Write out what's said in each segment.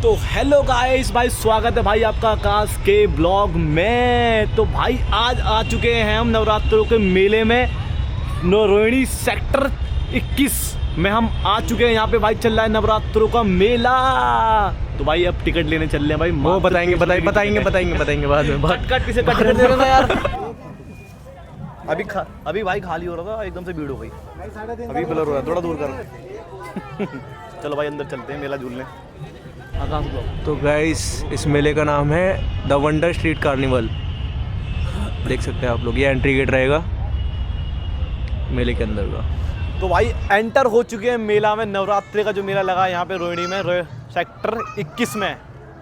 तो hello guys भाई, स्वागत है भाई आपका आकाश के ब्लॉग में। तो भाई आज आ चुके हैं हम नवरात्रों के मेले में। रोहिणी सेक्टर 21 में हम आ चुके हैं। यहाँ पे भाई चल रहा है नवरात्रों का मेला। तो भाई अब टिकट लेने चल रहे हैं भाई। वो बताएंगे बाद में। कट किसे कट कर दे रहा था यार। अभी भाई खाली हो रहा था, एकदम से भीड़ हो गई। अभी ब्लर हो रहा है, थोड़ा दूर कर। चलो भाई अंदर चलते हैं मेला झूलने। तो गाइस इस मेले का नाम है द वंडर स्ट्रीट कार्निवल। देख सकते हैं आप लोग, ये एंट्री गेट रहेगा मेले के अंदर का। तो भाई एंटर हो चुके हैं मेला में। नवरात्रि का जो मेला लगा है यहाँ पे रोहिणी में, सेक्टर 21 में।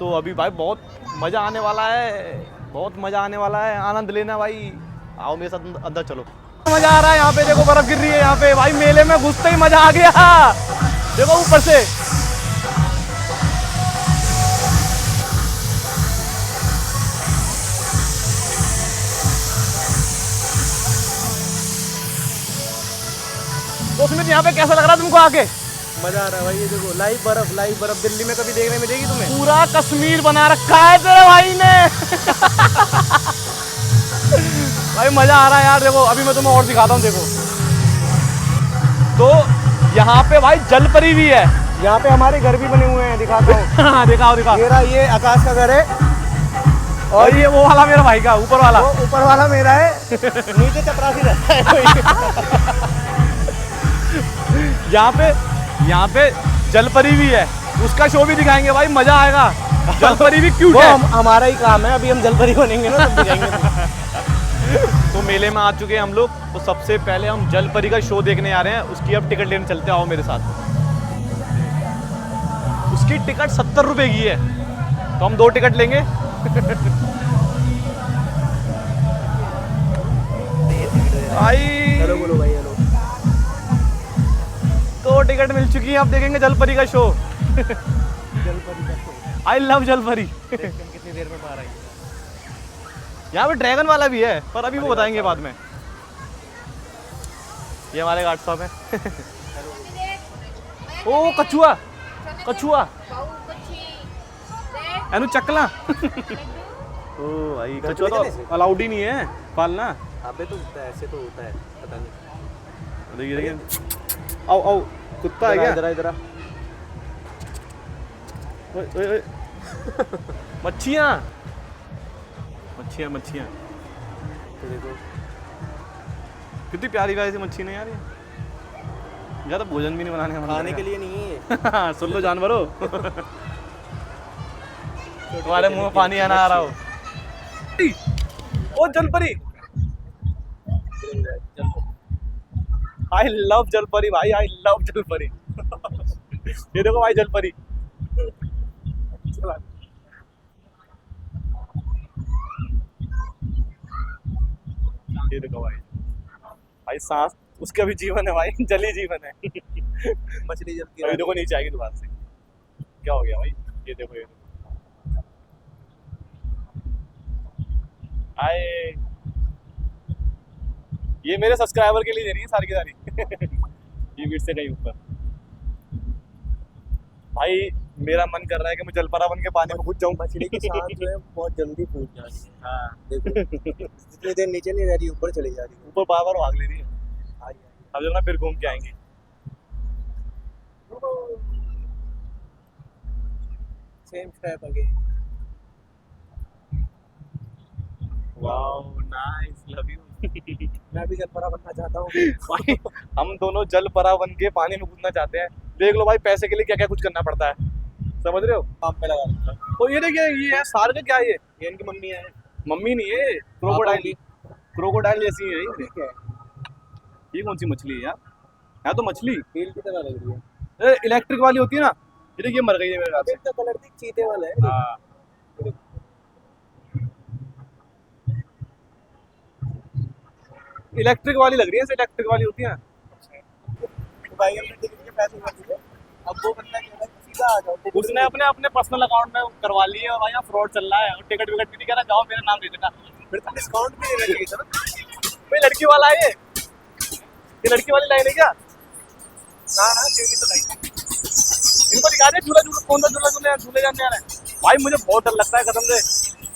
तो अभी भाई बहुत मज़ा आने वाला है, बहुत मज़ा आने वाला है। आनंद लेना भाई, आओ मेरे साथ अंदर चलो। मज़ा आ रहा है यहाँ पे, देखो बर्फ गिर रही है यहाँ पे। भाई मेले में घुसते ही मज़ा आ गया। देखो ऊपर से तो उसमें यहाँ पे कैसा लग रहा है तुमको आके? मजा आ रहा है भाई। ये देखो लाइव बर्फ दिल्ली में कभी देखने मिलेगी तुम्हें। पूरा कश्मीर बना रखा है तेरे भाई ने। भाई मजा आ रहा है यार। देखो अभी मैं तुम्हें और दिखाता हूँ। देखो तो यहाँ पे भाई जल परी भी है। यहाँ पे हमारे घर भी बने हुए हैं, दिखाता हूँ। हाँ दिखाओ। ये आकाश का घर है और ये वो वाला मेरा भाई का ऊपर वाला। वो ऊपर वाला मेरा है। नीचे चपरासी रहता है। यहाँ पे जल परी भी है, उसका शो भी दिखाएंगे भाई, मजा आएगा। जल परी भी क्यूट है। हमारा ही काम है, अभी हम जलपरी बनेंगे ना तब दिखाएंगे। तो मेले में आ चुके हैं हम लोग। तो सबसे पहले हम जल परी का शो देखने आ रहे हैं। उसकी अब टिकट लेने चलते, आओ मेरे साथ। उसकी टिकट 70 रुपए की है, तो हम 2 टिकट लेंगे। हेलो बोलो भाई, हेलो। 2 टिकट मिल चुकी हैं, अब देखेंगे जल परी का शो। जलपरी का शो। आई लव जल परी। कितनी देर में बाहर आएगी? यहाँ पे ड्रैगन वाला भी है, पर अभी वो बताएंगे बाद में। ये हमारे गार्ड साहब हैं। ओ कछुआ एनु चकला। ओ भाई कछुआ तो अलाउड ही नहीं है पालना। अबे तो ऐसे तो होता है, पता नहीं। देखिए आओ कुत्ता है क्या? इधर ओए मच्छियाँ। तो देखो कितनी प्यारी प्यारी सी मच्छी ने यार। ये ज़्यादा भोजन भी नहीं बनाने का मन खाने कर के लिए नहीं है। रहा है। सुन लो जानवरों। तुम्हारे मुंह में पानी आना आ रहा हो। ओ जलपरी, आई लव जलपरी भाई, आई लव जलपरी। ये देखो भाई जलपरी। ये देखो भाई सांस उसका भी जीवन है भाई, जली जीवन है। मछली जल की अभी देखो नीचे आएगी दोबारा से। क्या हो गया भाई? ये देखो हाय, ये मेरे सब्सक्राइबर के लिए दे रही है सारी की सारी। ये वीर से कहीं ऊपर। भाई मेरा मन कर रहा है कि मैं जलपरा बन के पानी में कूद जाऊं। मछली की सांस जो है बहुत जल्दी फूट जा रही है। हाँ देखो जितनी देर नीचे नहीं रह रही, ऊपर चली जा रही है। ऊपर बार भाग ले रही है। अब जो ना फिर घूम के आएंगे। Same step again. Wow nice, love you. मैं भी जलपरा बनना चाहता हूँ। भाई हम दोनों जलपरा बन के पानी में कूदना चाहते हैं। देख लो भाई पैसे के लिए क्या क्या कुछ करना पड़ता है, समझ रहे हो? काम पे लगा। तो ये देखिए, ये है सार का क्या है? ये इनकी मम्मी है। मम्मी नहीं है, क्रोकोडाइल जैसी है ये। ये कौन सी मछली है यार? है तो मछली फील की तरह लग रही है। इलेक्ट्रिक वाली होती है ना। ये देखिए मर गई है मेरे हाथ से। तो कलर भी चीते वाला है। हाँ इलेक्ट्रिक वाली लग रही है, इलेक्ट्रिक वाली होती है। भाई हमने टिकट के पैसे भर दिए, अब वो बंदा कह रहा है सीधा आ जाओ। उसने अपने पर्सनल अकाउंट में करवा लिए और यहाँ फ्रॉड चल रहा है और टिकट विकट भी नहीं कह रहा। जाओ मेरा नाम दे देना, फिर तो डिस्काउंट भी देना चाहिए था ना। भाई लड़की वाला है ये लड़की वाली लाइन है क्या? ना क्योंकि तो नहीं। इनको दिखा दे झूला झूला, कौन सा झूला झूले झूले जाने वाला है भाई। मुझे बहुत डर लगता है कसम से,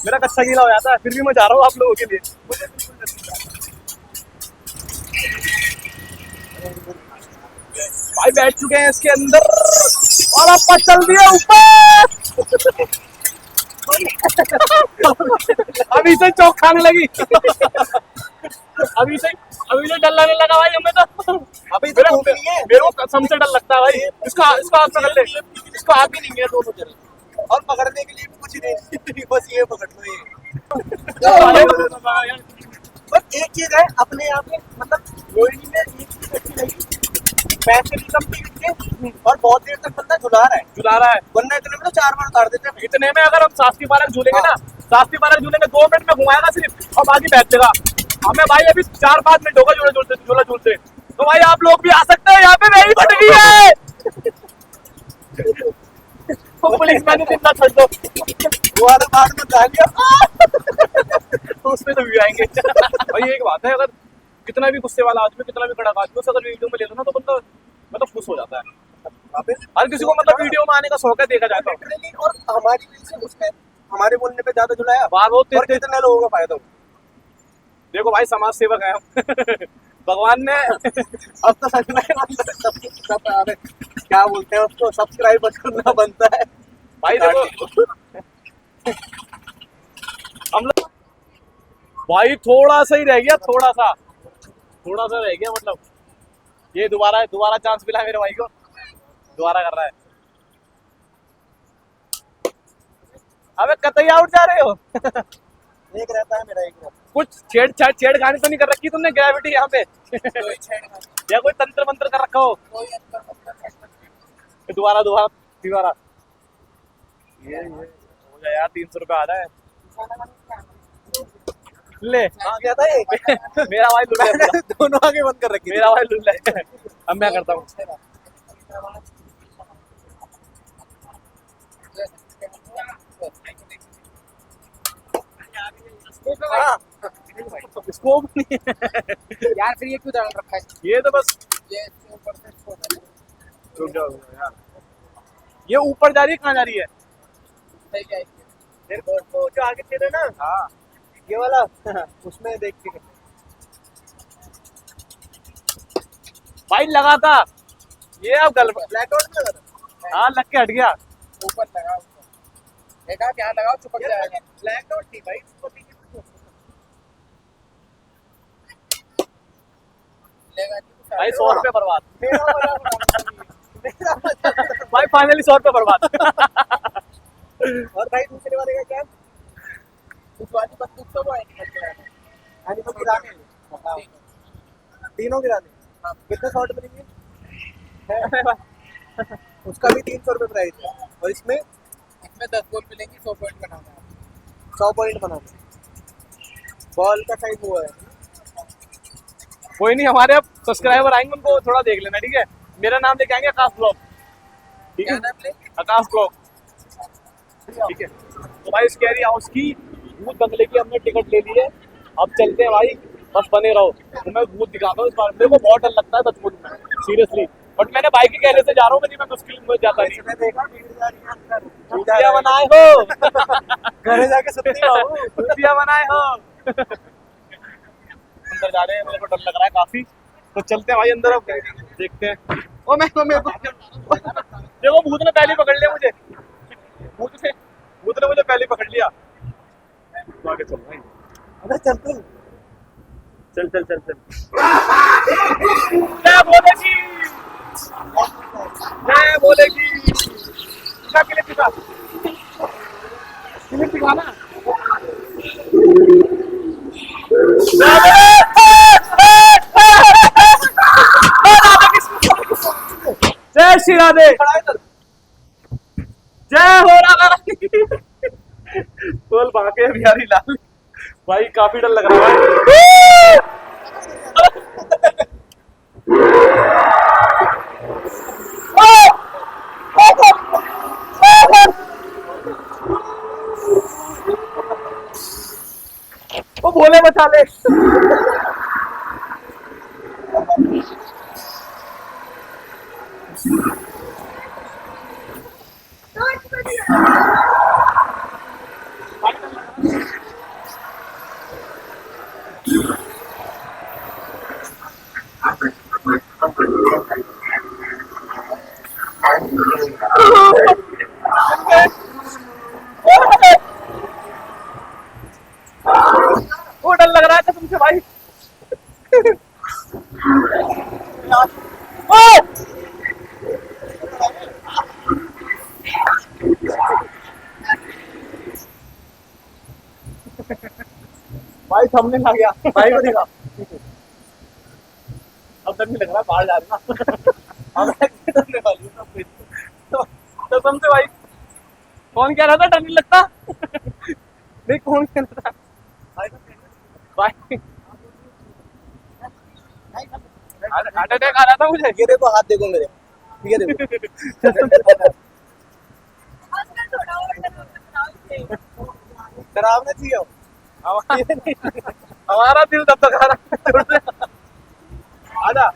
मेरा कच्चा गीला हो जाता है, फिर भी मैं जा रहा हूँ आप लोगों के लिए। मुझे बिल्कुल डर नहीं लगता। भाई बैठ चुके हैं इसके अंदर और अब चल दिया ऊपर। अभी से चौक खाने लगी। अभी से डर लगने लगा भाई हमें तो। अभी तो नहीं है, मेरे को कसम से डर लगता है भाई। इसको हाथ पकड़ ले, इसको हाथ भी नहीं है दोनों जने, और पकड़ने के लिए भी कुछ नहीं, बस ये पकड़ लो ये। बस एक चीज है अपने यहाँ पे, मतलब रोहिणी में एक चीज अच्छी लगी, पैसे भी कम टिकट के और बहुत देर तक बंदा झुला रहा है, वरना इतने में तो 4 बार उतार देते हैं। इतने में अगर हम शास्त्री पार्क झूलेंगे ना, शास्त्री पार्क झूलेंगे 2 मिनट में घुमाएगा सिर्फ और बाकी बैठ जाएगा। हमें भाई अभी 4-5 मिनट होगा झूला झूलते। तो भाई आप लोग भी आ सकते हैं, यहाँ पे मेरी फट गई है। तो पुलिस मैंने जितना छड़ दो, वो वाला पार्ट में डाल दिया तो उसमें तो भी आएंगे। भाई एक बात है, अगर कितना भी गुस्से वाला आदमी, कितना भी कड़क आदमी, उसे अगर वीडियो में ले लो ना तो बंदा मतलब खुश हो जाता है। हर किसी को मतलब वीडियो में आने का शौक है, देखा जाता है। और हमारी वजह से उसने हमारे बोलने पे ज्यादा झुलाया, वो और कितने लोगों का फायदा हुआ। देखो भाई समाज सेवक है हम। भगवान ने अब तो सच में सब क्या बोलते हैं उसको, सब्सक्राइब करना बनता है भाई। देखो हम लोग भाई थोड़ा सा ही रह गया, थोड़ा सा रह गया, मतलब ये दोबारा चांस मिला मेरे भाई को, दोबारा कर रहा है। अबे कतई आउट जा रहे हो। एक रहता है मेरा, एक रहता है। कुछ छेड़खानी तो नहीं कर रखी तुमने ग्रेविटी यहाँ पे? या कोई तंत्र मंत्र कर रखा हो? दोबारा ये हो गया यार, 300 रुपया आ रहा है। ले हाँ क्या था ये? मेरा भाई लुल्ला है। दोनों आगे बंद कर रखी, मेरा भाई लुल्ला है। अब मैं करता हूँ। स्कोप नहीं है यार, फिर ये क्यों डाल रखा है? ये तो बस ये ऊपर से स्कोप है। रुक जाओ यार, ये ऊपर जा रही है, कहाँ जा रही है? सही क्या है? फिर वो जो आगे थे ना, हाँ ये वाला उसमें देख के भाई लगा था ये, अब गल ब्लैक आउट में लगा। हाँ लग के हट गया। ऊपर लगा, देखा क्या लगाओ, चिपक जाएगा। ब्लैक आउट थी भाई, उसको पीछे भाई 100 रुपये बर्बाद। मेरा मजा भाई फाइनली 100 रुपये बर्बाद। और भाई दूसरे वाले का क्या? उस वाली बंदूक तो वो एनिमल गिराने, तीनों गिराने। हाँ, कितने शॉट मिलेंगे? उसका भी 300 रुपये प्राइस है, और इसमें 10 बॉल मिलेंगी, 100 पॉइंट बनाना है। 100 पॉइंट बनाना, बॉल का साइज हुआ है। कोई नहीं, हमारे अब सब्सक्राइबर आएंगे, उनको थोड़ा देख लेना, ठीक है? मेरा नाम लेके आएंगे आकाश ब्लॉग, ठीक है? आकाश ब्लॉग, ठीक है? तो भाई स्कैरी हाउस की भूत बंगले की हमने टिकट ले ली है, अब चलते हैं भाई, बस बने रहो। तो मैं भूत दिखाता हूँ इस बार, मेरे को बहुत डर लगता है बचपन में, सीरियसली। बट मैंने बाइक के कहने से जा रहा हूँ, नहीं मैं मुश्किल में जाता नहीं। मैंने देखा भीड़ जा रही है अंदर, भूतिया बनाए हो। घरे जाके सुनती रहो। भूतिया बनाए हो। अंदर जा रहे हैं, मेरे को डर लग रहा है काफी, तो चलते हैं भाई अंदर, अब देखते हैं। ओ मैं देखो भूत ने पहले पकड़ लिया मुझे, भूत ने मुझे पहले पकड़ लिया। तो आगे चल भाई, अबे चल तू, चल। जय बोलेगी, जय बोलेगी। दिखा क्लिप दिखाना। जय श्री राधे, जय हो राधा रानी। बोल बाके बिहारी लाल। भाई काफी डर लग रहा है भाई। वो भोले बचा ले। भाई। भाई थंबनेल आ गया, भाई को दिखा। अब डर नहीं लग रहा, बाहर जा रहा अब डरने वाली हूँ तो तुमसे भाई कौन कह रहा था डर नहीं लगता? नहीं कौन कह रहा था भाई? हार्ट अटैक आ रहा था मुझे। ये देखो हाथ देखो मेरे, ये देखो। डरावना चाहिए हमारा दिल तब तक आ रहा आजा।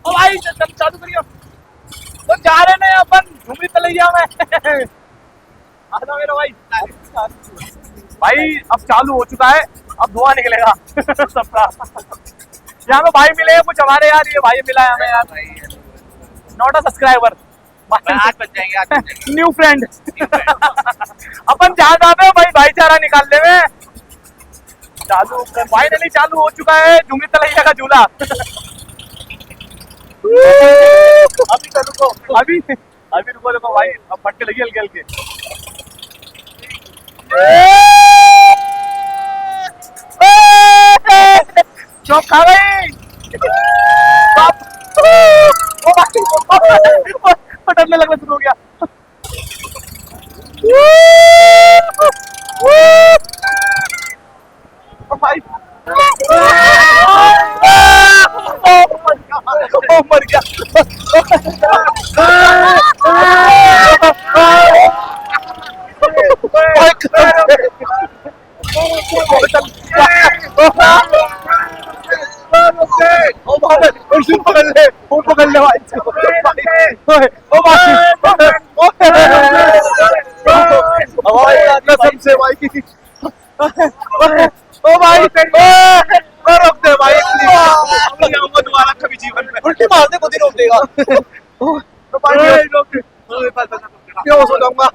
ओ भाई चालू करियो तो जा रहे ने अपन घूमी तलैया में। आजा मेरा भाई। भाई अब चालू हो चुका है, अब धुआं निकलेगा सबका। यहाँ पे भाई मिले कुछ हमारे यार, ये भाई मिला है हमें यार, नॉट अ सब्सक्राइबर, आज बन जाएंगे न्यू फ्रेंड। अपन जहाँ जाते हैं भाई भाईचारा निकालने में। चालू फाइनली चालू हो चुका है झुमरी तलैया का झूला। अभी तो रुको, अभी रुको देखो भाई, अब फटके लगी हल्के हल्के। चौक खा गई। डरने लगना शुरू हो गया। भाई मर गया। पकड़ ले भाई, सबसे भाई ओ भाई रोक दे भाई, दोबारा कभी जीवन में उल्टी मार दे, खुद ही रोक देगा। बेहोश हो जाऊंगा।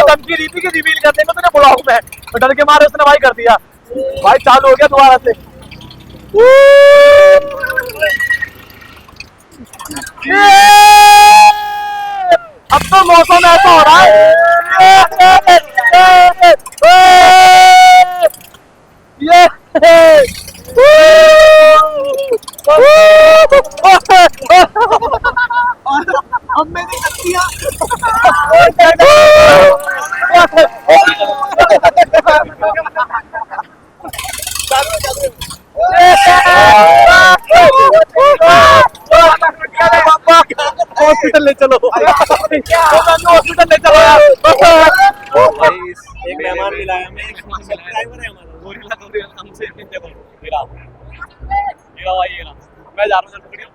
धमकी दी थी कि रिवील कर देंगे तुझे ब्लॉग में, तो डर के मारे उसने भाई कर दिया। भाई चालू हो गया दोबारा से। अब तो मौसम ऐसा हो रहा है ये अब मैंने कर दिया। हॉस्पिटल ले चलो, हॉस्पिटल ले चलो यार। एक मेहमान मिला है हमें, सब्सक्राइबर है हमारा, गोरिल्ला हमसे देखो मेरा भाई, ये रहा। मैं जा रहा हूँ, पकड़ियो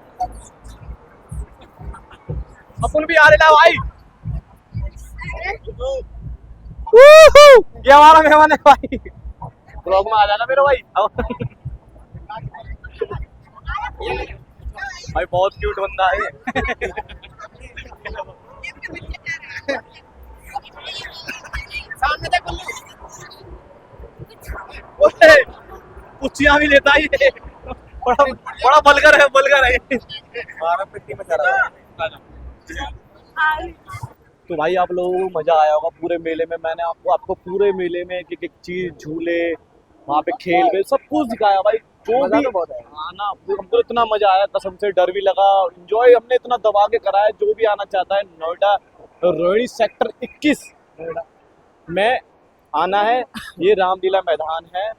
अपन भी आ रहे भाई। ये हमारा मेहमान है भाई, ब्लॉग में आ जाना मेरा भाई। भाई बहुत क्यूट बंदा है। पुच्छियां भी लेता ही है, बड़ा बलगर है, बलगर है। पिट्टी में चढ़ा तो भाई आप लोगों को मजा आया होगा पूरे मेले में। मैंने आपको पूरे मेले में एक एक चीज, झूले, वहाँ पे खेल गए, सब कुछ दिखाया भाई। जो भी तो बहुत है। आना, हमको इतना मजा आया कसम से, डर भी लगा, एंजॉय हमने इतना दबा के कराया। जो भी आना चाहता है नोएडा रोहिणी सेक्टर 21 में आना है। ये रामलीला मैदान है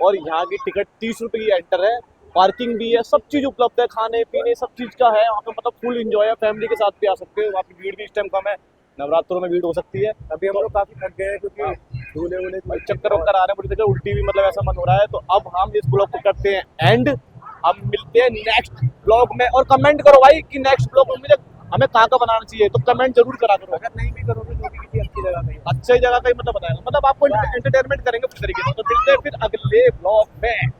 और यहाँ की टिकट 30 रुपये की एंटर है, पार्किंग भी है, सब चीज़ उपलब्ध है, खाने पीने सब चीज़ का है वहाँ पे। मतलब फुल एंजॉय है, फैमिली के साथ भी आ सकते हो। वहाँ पे भीड़ भी इस टाइम कम है, नवरात्रों में भीड़ हो सकती है। अभी हम लोग काफी थक गए हैं क्योंकि झूले वूले चक्कर वक्कर आ रहे हैं, बड़ी जगह उल्टी भी, मतलब ऐसा मन हो रहा है। तो अब हम इस ब्लॉग को करते हैं एंड, अब मिलते हैं नेक्स्ट ब्लॉग में। और कमेंट करो भाई कि नेक्स्ट ब्लॉग में मुझे हमें कहाँ का बनाना चाहिए, तो कमेंट जरूर करा करो। अगर नहीं भी करोगे तो भी किसी अच्छी जगह नहीं, अच्छी जगह का ही मतलब बताएगा, मतलब आपको एंटरटेनमेंट करेंगे पूरी तरीके से। तो मिलते हैं फिर अगले ब्लॉग में।